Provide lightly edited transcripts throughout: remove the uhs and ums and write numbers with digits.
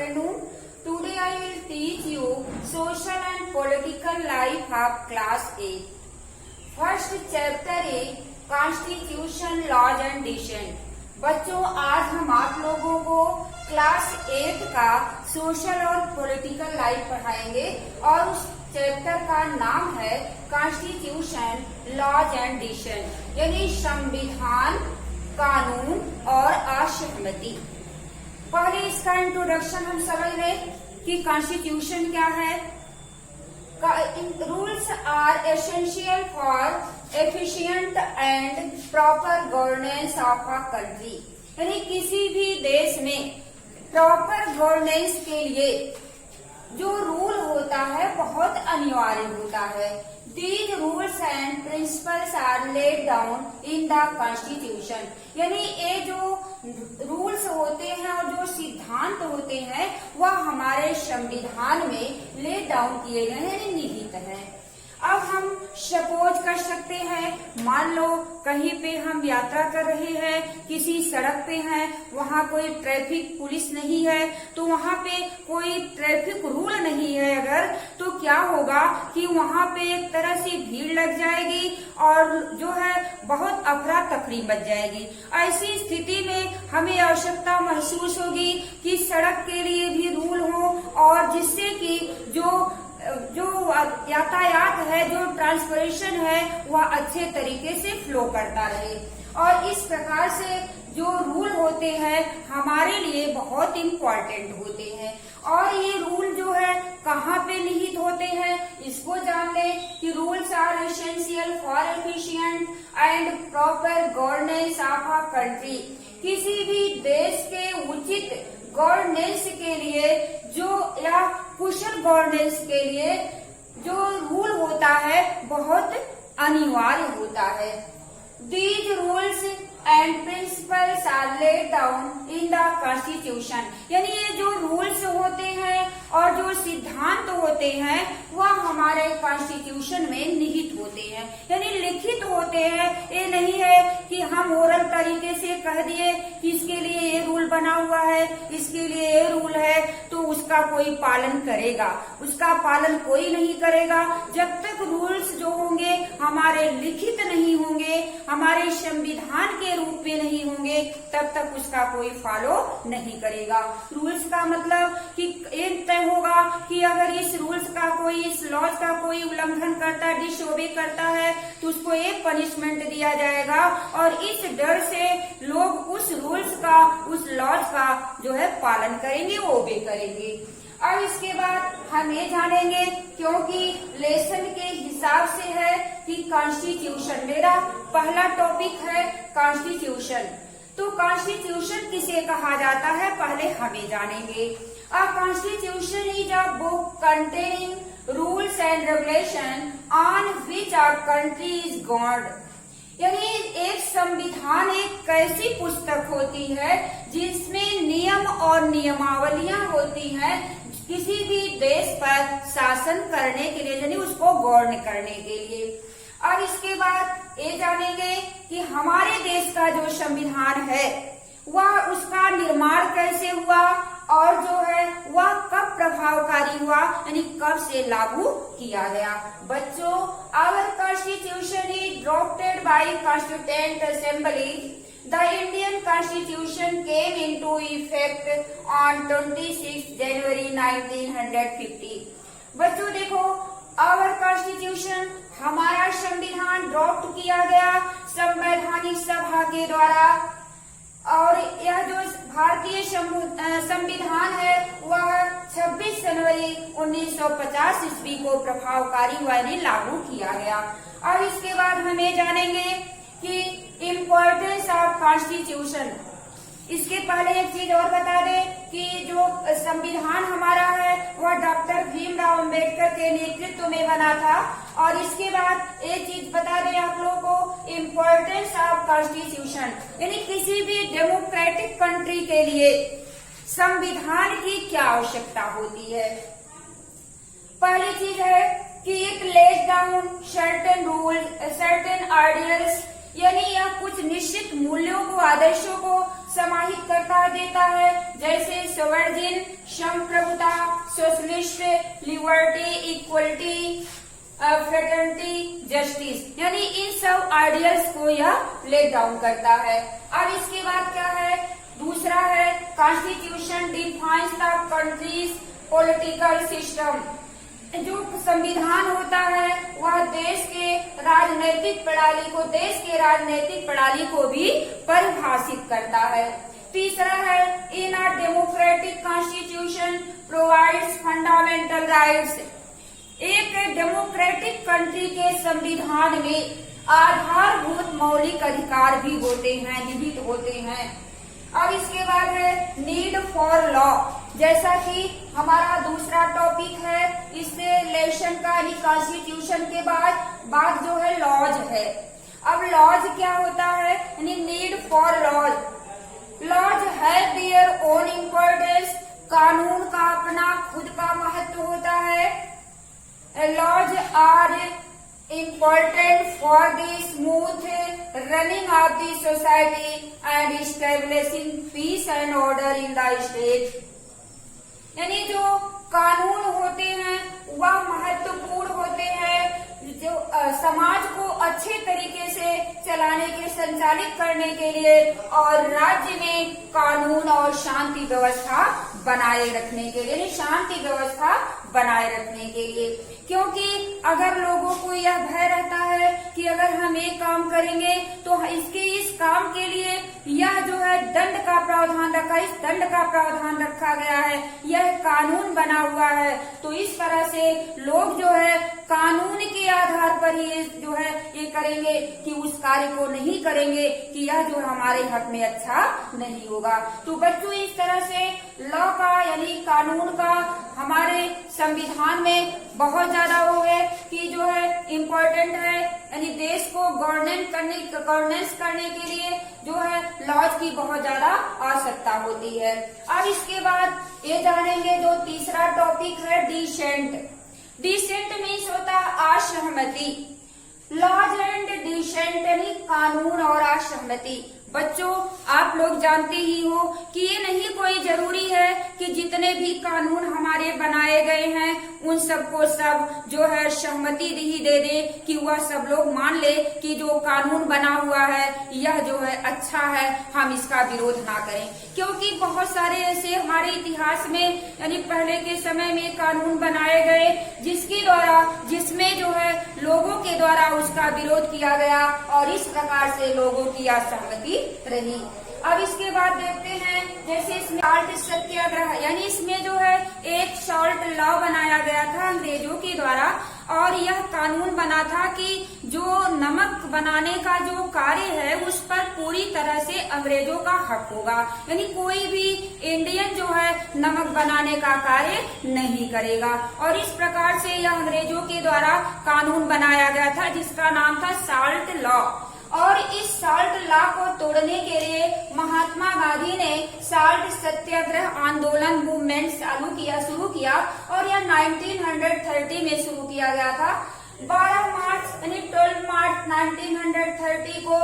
afternoon. Today I will teach you social and political life of class 8. First chapter is Constitution, Laws and Dissent. बच्चों, आज हम आप लोगों को class 8 का सोशल और पॉलिटिकल लाइफ पढ़ाएंगे और उस चैप्टर का नाम है कॉन्स्टिट्यूशन, लॉज एंड डिसीजन, यानी संविधान, कानून और असहमति। पहले इसका इंट्रोडक्शन हम समझ लें कि कॉन्स्टिट्यूशन क्या है। Rules are essential for efficient and proper governance of a country, यानी किसी भी देश में प्रॉपर गवर्नेंस के लिए जो रूल होता है बहुत अनिवार्य होता है। These rules and principles are laid down in the Constitution, यानी ये जो रूल्स होते हैं और जो सिद्धांत होते हैं वह हमारे संविधान में ले डाउन किए गए हैं, यानी निहित हैं। अब हम सपोज कर सकते हैं, मान लो कहीं पे हम यात्रा कर रहे हैं, किसी सड़क पे हैं, वहाँ कोई ट्रैफिक पुलिस नहीं है, तो वहाँ पे कोई ट्रैफिक रूल नहीं है अगर, तो क्या होगा कि वहाँ पे एक तरह से भीड़ लग जाएगी और जो है बहुत अफरा तफरी मच जाएगी। ऐसी स्थिति में हमें आवश्यकता महसूस होगी कि सड़क के लिए भी रूल हो और जिससे कि जो यातायात है, जो ट्रांसपोर्टेशन है, वह अच्छे तरीके से फ्लो करता रहे। और इस प्रकार से जो रूल होते हैं हमारे लिए बहुत इम्पोर्टेंट होते हैं। और ये रूल जो है कहाँ पे निहित होते हैं इसको जान लें कि rules are essential for efficient and proper governance of a country, किसी भी देश के उचित गवर्नेंस के लिए जो या कुशल गवर्नेंस के लिए जो रूल होता है बहुत अनिवार्य होता है। These rules and principles are laid down in the Constitution, यानी ये जो रूल्स होते हैं और जो सिद्धांत होते हैं वह हमारे कॉन्स्टिट्यूशन में निहित होते हैं, यानी लिखित होते हैं। ये नहीं है कि हम ओरल तरीके से कह दिए कि इसके लिए ये रूल बना हुआ है, इसके लिए ये रूल है, तो उसका कोई पालन करेगा। उसका पालन कोई नहीं करेगा जब तक रूल्स जो होंगे हमारे लिखित नहीं होंगे, हमारे संविधान के रूप में नहीं होंगे, तब तक उसका कोई फॉलो नहीं करेगा। रूल्स का मतलब कि एक तय होगा कि अगर इस रूल्स का कोई, इस लॉज का कोई उल्लंघन करता है, डिसओबे करता है, तो उसको एक पनिशमेंट दिया जाएगा और इस डर से लोग उस रूल्स का, उस लॉज का जो है पालन करेंगे, ओबे करेंगे। अब इसके बाद हम ये जानेंगे, क्योंकि लेसन के हिसाब से है कि कॉन्स्टिट्यूशन, मेरा पहला टॉपिक है कॉन्स्टिट्यूशन। तो कॉन्स्टिट्यूशन किसे कहा जाता है पहले हमें जानेंगे। A constitution is a book containing rules and regulation on which our country is governed, यानी एक संविधान एक ऐसी पुस्तक होती है जिसमें नियम और नियमावलियां होती हैं किसी भी देश पर शासन करने के लिए, यानी उसको गवर्न करने के लिए। और इसके बाद ये जानेंगे कि हमारे देश का जो संविधान है वह, उसका निर्माण कैसे हुआ और जो है वह कब प्रभावकारी हुआ, यानी कब से लागू किया गया। बच्चों, our constitution is drafted by constituent assembly. The Indian Constitution came into effect on 26 January 1950. बच्चों देखो, आवर कॉन्स्टिट्यूशन, हमारा संविधान ड्राफ्ट किया गया संवैधानिक सभा के द्वारा और यह जो भारतीय संविधान है वह 26 जनवरी 1950 ईस्वी को प्रभावकारी हुआ, यानी लागू किया गया। अब इसके बाद हमें जानेंगे कि इम्पोर्टेंस ऑफ कॉन्स्टिट्यूशन। इसके पहले एक चीज और बता दें कि जो संविधान हमारा है वह डॉक्टर भीमराव अम्बेडकर के नेतृत्व में बना था। और इसके बाद एक चीज बता दें आप लोगों को, इम्पोर्टेंस ऑफ कॉन्स्टिट्यूशन, यानी किसी भी डेमोक्रेटिक कंट्री के लिए संविधान की क्या आवश्यकता होती है। पहली चीज है कि it lays down certain rule, certain ideals, यानी यह कुछ निश्चित मूल्यों को, आदर्शों को समाहित प्रोत्साहित करता देता है, जैसे सोवर्जिन, संप्रभुता, socialist, liberty, equality, fraternity, justice, यानी इन सब आइडियल्स को यह लेट डाउन करता है। अब इसके बाद क्या है, दूसरा है constitution defines the countries political system. जो संविधान होता है वह देश के राजनीतिक प्रणाली को भी परिभाषित करता है। तीसरा है in a democratic constitution provides fundamental rights. एक डेमोक्रेटिक कंट्री के संविधान में आधारभूत मौलिक अधिकार भी होते हैं, निहित होते हैं। अब इसके बाद है नीड फॉर लॉ, जैसा कि हमारा दूसरा टॉपिक है, इससे लेशन का यानी कॉन्स्टिट्यूशन के बाद जो है लॉज है। अब लॉज क्या होता है, यानी नीड फॉर लॉज। लॉज है देयर ओन इम्पोर्टेंस, कानून का अपना खुद का महत्व होता है। Laws are important for the smooth running of the society and establishing peace and order in the state। यानी जो कानून होते हैं वह महत्वपूर्ण होते हैं, जो समाज को अच्छे तरीके से चलाने के, संचालित करने के लिए और राज्य में कानून और शांति व्यवस्था बनाए रखने के लिए, शांति व्यवस्था बनाए रखने के लिए। क्योंकि अगर लोगों को यह भय रहता है कि अगर हम एक काम करेंगे तो इस काम के लिए यह जो है दंड का प्रावधान रखा गया है, यह कानून बना हुआ है, तो इस तरह से लोग जो है कानून के आधार पर ही जो है ये करेंगे कि उस कार्य को नहीं करेंगे कि यह जो हमारे हक में अच्छा नहीं होगा। तो बच्चों इस तरह से लॉ का यानी कानून का हमारे संविधान में बहुत ज्यादा वो है कि जो है इम्पोर्टेंट है, यानी देश को गवर्नेंस करने के लिए जो है लॉज की बहुत ज्यादा आवश्यकता होती है। अब इसके बाद ये जानेंगे जो तीसरा टॉपिक है डिसेंट। डिसेंट मीन्स होता है असहमति। लॉज एंड डिसेंट यानी कानून और असहमति। बच्चों आप लोग जानते ही हो कि ये नहीं कोई जरूरी है कि जितने भी कानून हमारे बनाए गए हैं उन सबको सब जो है सहमति ही दे दे, कि वह सब लोग मान ले कि जो कानून बना हुआ है यह जो है अच्छा है, हम इसका विरोध ना करें। क्योंकि बहुत सारे ऐसे हमारे इतिहास में यानी पहले के समय में कानून बनाए गए जिसमें जो है लोगों के द्वारा उसका विरोध किया गया और इस प्रकार से लोगों की असहमति रही। अब इसके बाद देखते हैं जैसे इसमें साल्ट सत्याग्रह, यानी इसमें जो है एक साल्ट लॉ बनाया गया था अंग्रेजों के द्वारा, और यह कानून बना था कि जो नमक बनाने का जो कार्य है उस पर पूरी तरह से अंग्रेजों का हक होगा, यानी कोई भी इंडियन जो है नमक बनाने का कार्य नहीं करेगा। और इस प्रकार से यह अंग्रेजों के द्वारा कानून बनाया गया था जिसका नाम था साल्ट लॉ। और इस साल्ट लॉ को तोड़ने के लिए महात्मा गांधी ने साल्ट सत्याग्रह आंदोलन मूवमेंट शुरू किया और यह 1930 में शुरू किया गया था। 12 मार्च यानी 12 मार्च 1930 को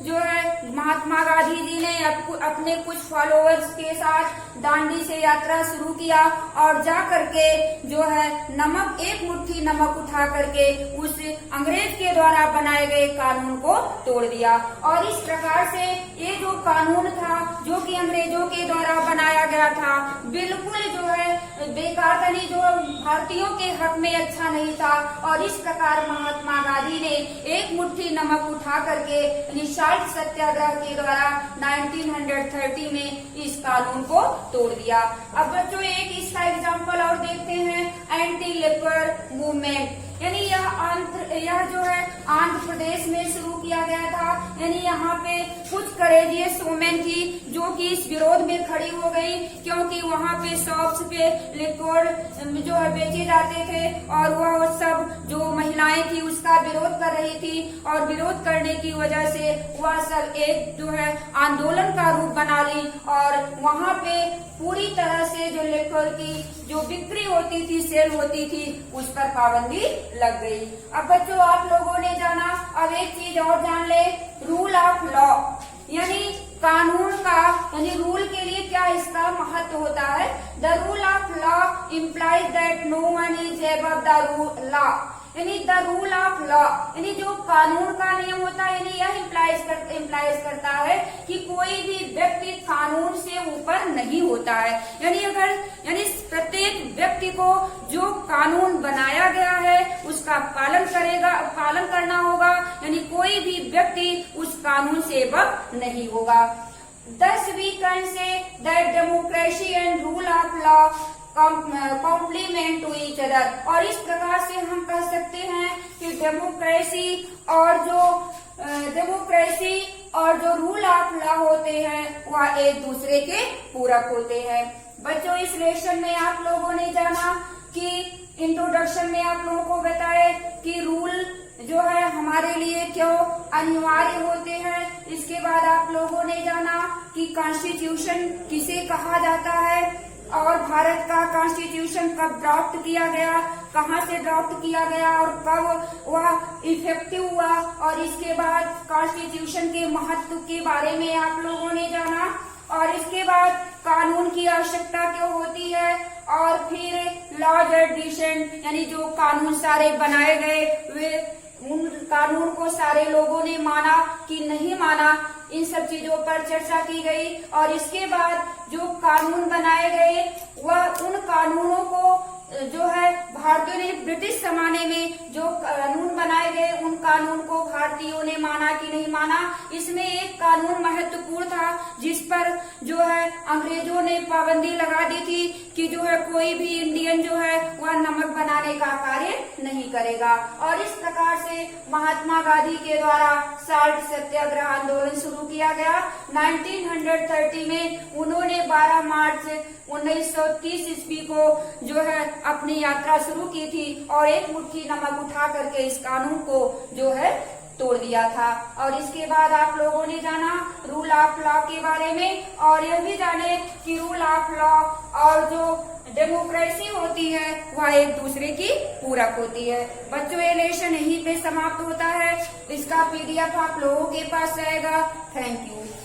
जो है महात्मा गांधी जी ने अपने कुछ फॉलोअर्स के साथ दांडी से यात्रा शुरू किया और जा करके जो है एक मुट्ठी नमक उठा करके उस अंग्रेज के द्वारा बनाए गए कानून को तोड़ दिया। और इस प्रकार से ये जो कानून था जो कि अंग्रेजों के द्वारा बनाया गया था बिल्कुल जो है बेकार था, जो भारतीयों के हक में अच्छा नहीं था। और इस प्रकार महात्मा गांधी ने एक मुट्ठी नमक उठा करके साल्ट सत्याग्रह के द्वारा 1930 में इस कानून को तोड़ दिया। अब बच्चों एक इसका एग्जाम्पल और देखते हैं, एंटी लेपर मूवमेंट, यानी यह जो है आंध्र प्रदेश में शुरू किया गया था। यानी यहाँ पे कुछ करेजियस वुमेन थी जो कि इस विरोध में खड़ी हो गई, क्योंकि वहाँ पे शॉप्स पे लिक्विड जो है बेचे जाते थे और वह सब जो महिलाएं थी उसका विरोध कर रही थी। और विरोध करने की वजह से वह सब एक जो है आंदोलन का रूप बना ली और वहाँ पे पूरी तरह से जो लिक्विड की जो बिक्री होती थी, सेल होती थी, उस पर पाबंदी लग गई। अब बच्चों आप लोगों ने जाना, अब एक चीज और जान ले, रूल ऑफ लॉ, यानी कानून का यानी रूल होता है। The rule of law implies that no one is above the law, यानी द रूल ऑफ लॉ यानी जो कानून का नियम होता है, यानी यह इम्प्लाइज करता है कि कोई भी व्यक्ति कानून से ऊपर नहीं होता है। यानी प्रत्येक व्यक्ति को जो कानून बनाया गया है उसका पालन करना होगा, यानी कोई भी व्यक्ति उस कानून से एबव नहीं होगा। Thus we can say that democracy and rule of law complement to each other. और इस प्रकार से हम कह सकते हैं कि डेमोक्रेसी और जो रूल ऑफ लॉ होते हैं वह एक दूसरे के पूरक होते हैं। बच्चों, इस लेसन में आप लोगों ने जाना कि इंट्रोडक्शन में आप लोगों को बताए कि रूल जो है हमारे लिए क्यों अनिवार्य होते हैं। इसके बाद आप लोगों ने जाना कि कॉन्स्टिट्यूशन किसे कहा जाता है और भारत का कॉन्स्टिट्यूशन कब ड्राफ्ट किया गया, कहाँ से ड्राफ्ट किया गया और कब वह इफेक्टिव हुआ। और इसके बाद कॉन्स्टिट्यूशन के महत्व के बारे में आप लोगों ने जाना। और इसके बाद कानून की आवश्यकता क्यों होती है, और फिर लॉज एंड डिसेंट यानी जो कानून सारे बनाए गए वे उन कानून को सारे लोगों ने माना कि नहीं माना, इन सब चीजों पर चर्चा की गई। और इसके बाद जो कानून बनाए गए वह उन कानूनों को जो है भारतीयों ने ब्रिटिश जमाने में जो कानून बनाए गए उन कानून को भारतीयों ने माना कि नहीं माना। इसमें एक कानून महत्वपूर्ण था जिस पर जो है अंग्रेजों ने पाबंदी लगा दी थी कि जो है कोई भी इंडियन जो है वह नमक बनाने का कार्य नहीं करेगा। और इस प्रकार से महात्मा गांधी के द्वारा साल्ट सत्याग्रह आंदोलन शुरू किया गया। 1930 में उन्होंने 12 मार्च 1930 ईस्वी को जो है अपनी यात्रा शुरू की थी और एक मुट्ठी नमक उठा करके इस कानून को जो है तोड़ दिया था। और इसके बाद आप लोगों ने जाना रूल ऑफ लॉ के बारे में, और यह भी जाने कि रूल ऑफ लॉ और जो डेमोक्रेसी होती है वह एक दूसरे की पूरक होती है। बच्चों, ये लेसन यहीं पे समाप्त होता है। इसका PDF आप लोगों के पास रहेगा। Thank you.